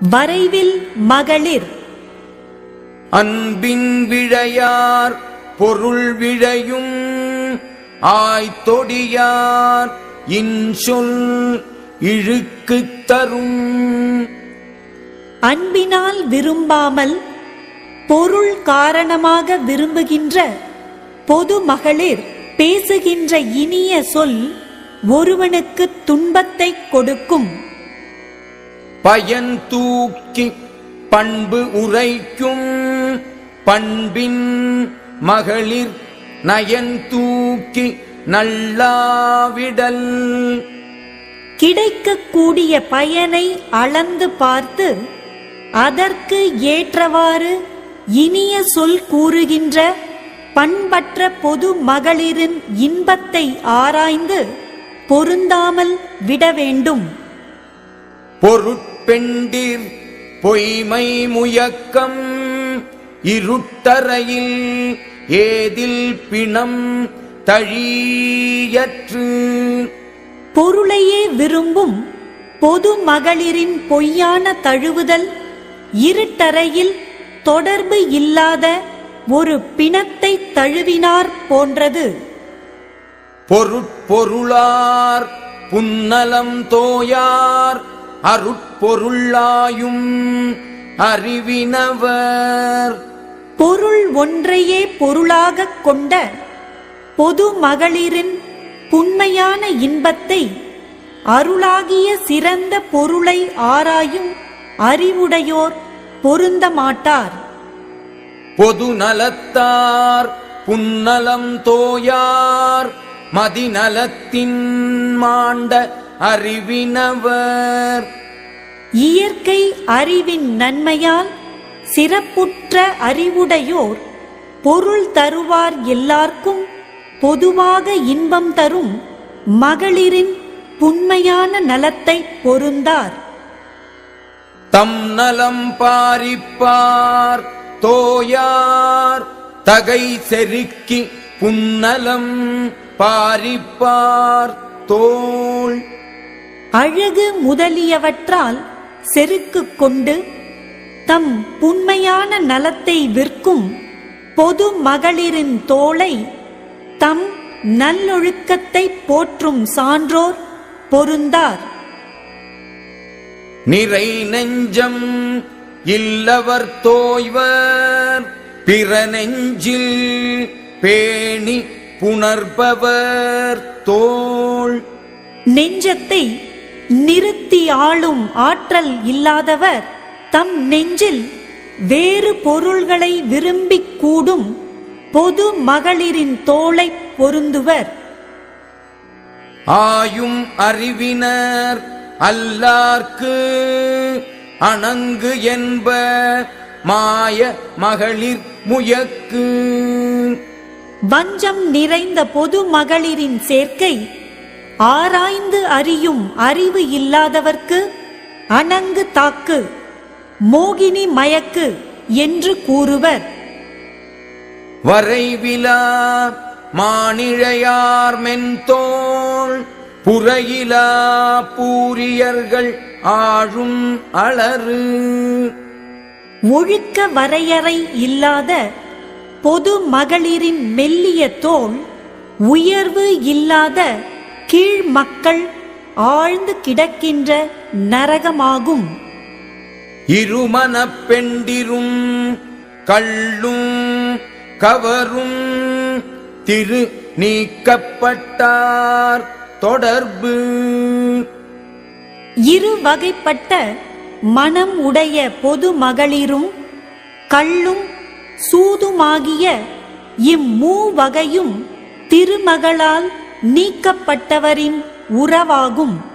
வரைவில் மகளிர். அன்பின் விழையார் பொருள் விழையும் ஆய்த்தொடியார் இன்சொல் இழுக்குத் தரும். அன்பினால் விரும்பாமல் பொருள் காரணமாக விரும்புகின்ற பொது மகளிர் பேசுகின்ற இனிய சொல் ஒருவனுக்கு துன்பத்தை கொடுக்கும். பயன் தூக்கி பண்பு உரைக்கும் பண்பின் மகளிர் நயன் தூக்கி நல்லாவிடல். கிடைக்கக்கூடிய பயனை அளந்து பார்த்து அதற்கு ஏற்றவாறு இனிய சொல் கூறுகின்ற பண்பற்ற பொது மகளிரின் இன்பத்தை ஆராய்ந்து பொருந்தாமல் விட வேண்டும். பொருட்பெண்டிர் பொய்மை முயக்கம் இருட்டறையில் ஏதில் பிணம் தழியற்று. பொருளையே விரும்பும் பொது மகளிரின் பொய்யான தழுவுதல் இருட்டறையில் தொடர்பு இல்லாத ஒரு பிணத்தை தழுவினார் போன்றது. பொருட்பொருளார் புன்னலம் தோயார் அருட்பொருளாயும் அறிவினவர். பொருள் ஒன்றையே பொருளாகக் கொண்ட பொது மகளிரின் புன்மையான இன்பத்தை அருளாகிய சிறந்த பொருளை ஆராயும் அறிவுடையோர் பொருந்த மாட்டார். பொது நலத்தார் புன்னலம் தோயார் மதிநலத்தின் மாண்ட அறிவினவர். இயற்கை அறிவின் நன்மையால் சிறப்புற்ற அறிவுடையோர் பொருள் தருவார் எல்லார்க்கும் பொதுவாக இன்பம் தரும் மகளிரின் புன்மையான நலத்தை பொருந்தார். தம் நலம் பாரிப்பார் தோயார் தகை செருக்கி புன்னலம் பாரிப்பார் தோள். அழகு முதலியவற்றால் செருக்கு கொண்டு தம் புன்மையான நலத்தை விற்கும் பொது மகளிரின் தோளை தம் நல்லொழுக்கத்தை போற்றும் சான்றோர் பொருந்தார். நிறை நெஞ்சம் இல்லவர் தோய்வர் பிற நெஞ்சில் பேணி புணர்பவர் தோள். நெஞ்சத்தை நிறுத்தி ஆளும் ஆற்றல் இல்லாதவர் தம் நெஞ்சில் வேறு பொருள்களை விரும்பிக் கூடும் பொது மகளிரின் தோளை பொருந்துவர். ஆயும் அறிவினர் அல்லார்க்கு அணங்கு என்ப மாய மகளிர் முயக்கு. வஞ்சம் நிறைந்த பொது மகளிரின் சேர்க்கை ஆராய்ந்து அறியும் அறிவு இல்லாதவர்க்கு அணங்கு தாக்கு மோகினி மயக்கு என்று கூறுவர். வரைவிலா மானிழையார் மென்தோள் புறையிலா பூரியர்கள் ஆழும் அளறு. ஒழுக்க வரையறை இல்லாத பொது மகளிரின் மெல்லிய தோள் உயர்வு இல்லாத கீழ் மக்கள் ஆழ்ந்து கிடக்கின்ற நரகமாகும். இருமனப் பெண்டிரும் கள்ளும் கவரும் திரு நீக்கப்பட்டார் தொடர்பு. இரு வகைப்பட்ட மனம் உடைய பொது மகளிரும் கள்ளும் சூதுமாகிய இம்மூவகையும் திருமகளால் நீக்கப்பட்டவரின் உறவாகும்.